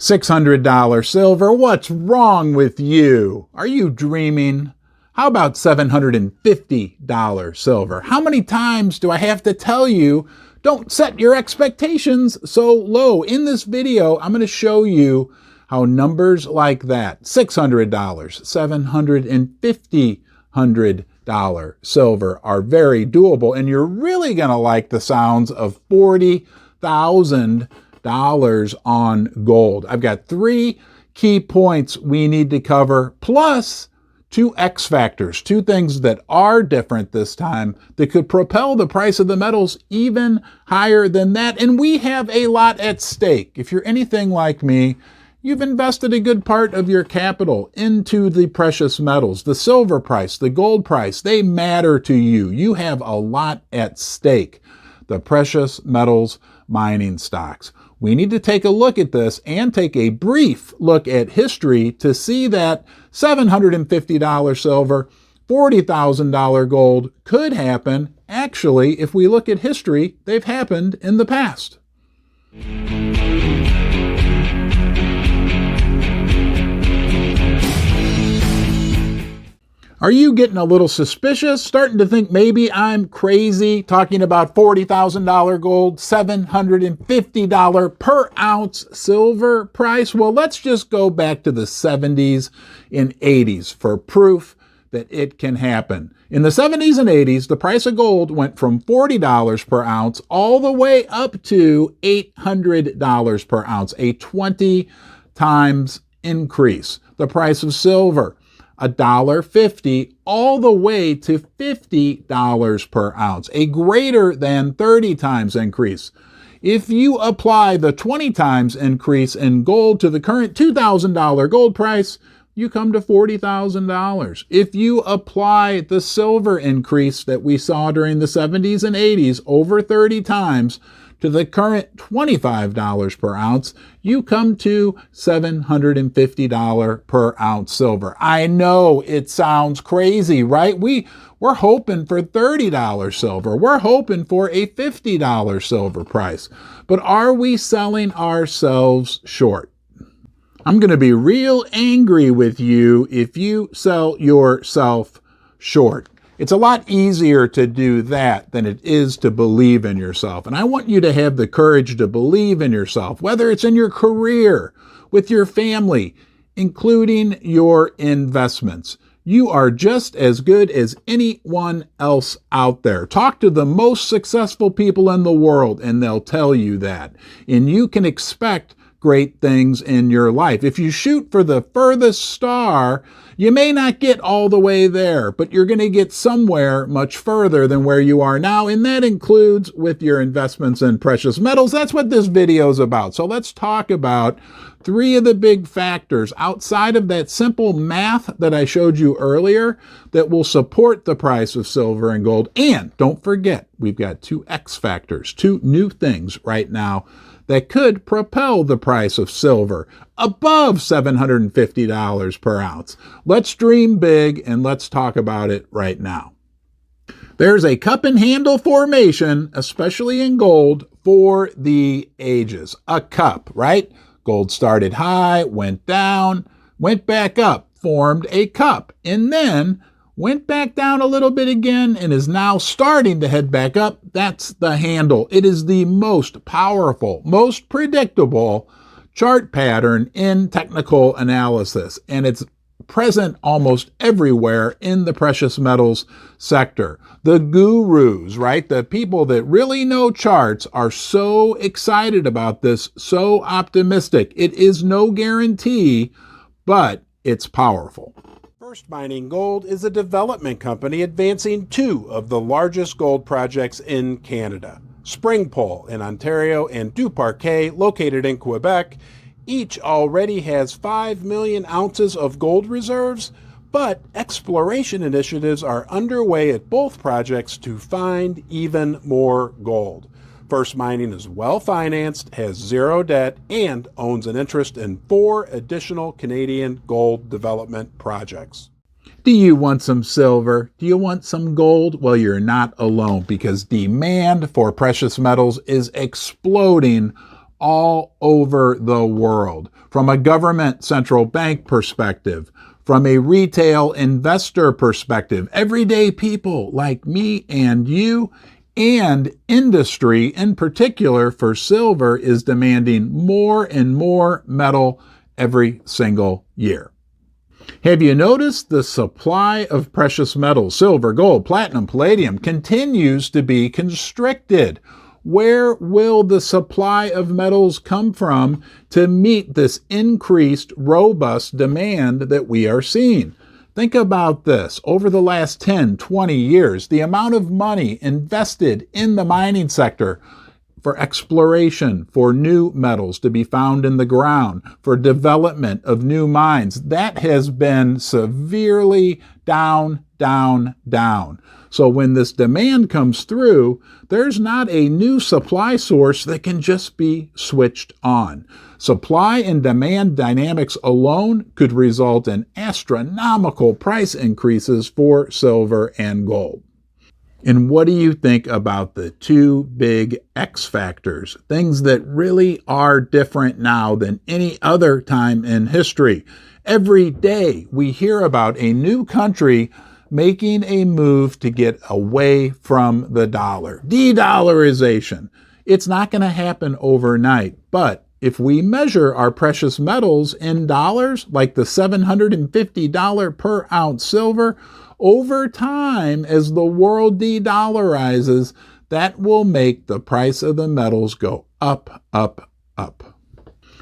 $600 silver, what's wrong with you? Are you dreaming? How about $750 silver? How many times do I have to tell you, don't set your expectations so low? In this video, I'm going to show you how numbers like that, $600, $750 silver, are very doable, and you're really going to like the sounds of $40,000 on gold. I've got 3 key points we need to cover, plus 2 X factors, 2 things that are different this time that could propel the price of the metals even higher than that. And we have a lot at stake. If you're anything like me, you've invested a good part of your capital into the precious metals. The silver price, the gold price, they matter to you. You have a lot at stake. The precious metals mining stocks. We need to take a look at this and take a brief look at history to see that $750 silver, $40,000 gold could happen. Actually, if we look at history, they've happened in the past. Are you getting a little suspicious, starting to think maybe I'm crazy talking about $40,000 gold, $750 per ounce silver price? Well, let's just go back to the 70s and 80s for proof that it can happen. In the 70s and 80s, the price of gold went from $40 per ounce all the way up to $800 per ounce, a 20 times increase. The price of silver, $1.50 all the way to $50 per ounce, a greater than 30 times increase. If you apply the 20 times increase in gold to the current $2,000 gold price, you come to $40,000. If you apply the silver increase that we saw during the 70s and 80s over 30 times to the current $25 per ounce, you come to $750 per ounce silver. I know it sounds crazy, right? We're hoping for $30 silver. We're hoping for a $50 silver price. But are we selling ourselves short? I'm going to be real angry with you if you sell yourself short. It's a lot easier to do that than it is to believe in yourself. And I want you to have the courage to believe in yourself, whether it's in your career, with your family, including your investments. You are just as good as anyone else out there. Talk to the most successful people in the world, and they'll tell you that. And you can expect great things in your life. If you shoot for the furthest star, you may not get all the way there, but you're going to get somewhere much further than where you are now, and that includes with your investments in precious metals. That's what this video is about. So let's talk about 3 of the big factors outside of that simple math that I showed you earlier that will support the price of silver and gold. And don't forget, we've got 2 X factors, 2 new things right now that could propel the price of silver above $750 per ounce. Let's dream big and let's talk about it right now. There's a cup and handle formation, especially in gold, for the ages. A cup, right? Gold started high, went down, went back up, formed a cup, and then went back down a little bit again and is now starting to head back up. That's the handle. It is the most powerful, most predictable chart pattern in technical analysis, and it's present almost everywhere in the precious metals sector. The gurus, right? The people that really know charts are so excited about this, so optimistic. It is no guarantee, but it's powerful. First Mining Gold is a development company advancing 2 of the largest gold projects in Canada. Springpole in Ontario and Duparquet, located in Quebec, each already has 5 million ounces of gold reserves, but exploration initiatives are underway at both projects to find even more gold. First Mining is well-financed, has 0 debt, and owns an interest in 4 additional Canadian gold development projects. Do you want some silver? Do you want some gold? Well, you're not alone, because demand for precious metals is exploding all over the world, from a government central bank perspective, from a retail investor perspective, everyday people like me and you, and industry in particular for silver is demanding more and more metal every single year. Have you noticed the supply of precious metals, silver, gold, platinum, palladium, continues to be constricted? Where will the supply of metals come from to meet this increased, robust demand that we are seeing? Think about this. Over the last 10, 20 years, the amount of money invested in the mining sector for exploration, for new metals to be found in the ground, for development of new mines, that has been severely down. So when this demand comes through, there's not a new supply source that can just be switched on. Supply and demand dynamics alone could result in astronomical price increases for silver and gold. And what do you think about the two big X factors, things that really are different now than any other time in history? Every day we hear about a new country making a move to get away from the dollar. De-dollarization. It's not going to happen overnight, but if we measure our precious metals in dollars, like the $750 per ounce silver, over time, as the world de-dollarizes, that will make the price of the metals go up.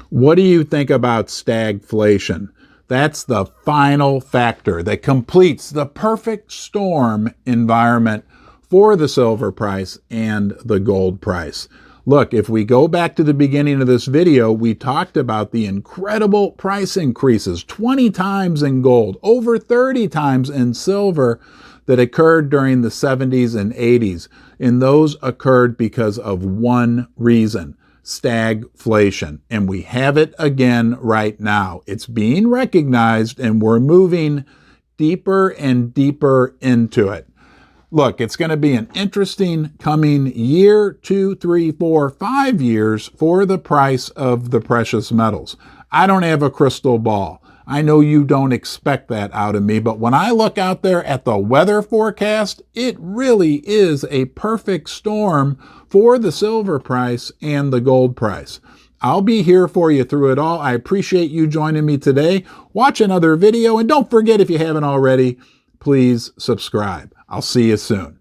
What do you think about stagflation? That's the final factor that completes the perfect storm environment for the silver price and the gold price. Look, if we go back to the beginning of this video, we talked about the incredible price increases, 20 times in gold, over 30 times in silver, that occurred during the 70s and 80s. And those occurred because of one reason: stagflation. And we have it again right now. It's being recognized, and we're moving deeper and deeper into it. Look, it's going to be an interesting coming year, 2, 3, 4, 5 years for the price of the precious metals. I don't have a crystal ball. I know you don't expect that out of me, but when I look out there at the weather forecast, it really is a perfect storm for the silver price and the gold price. I'll be here for you through it all. I appreciate you joining me today. Watch another video, and don't forget, if you haven't already, please subscribe. I'll see you soon.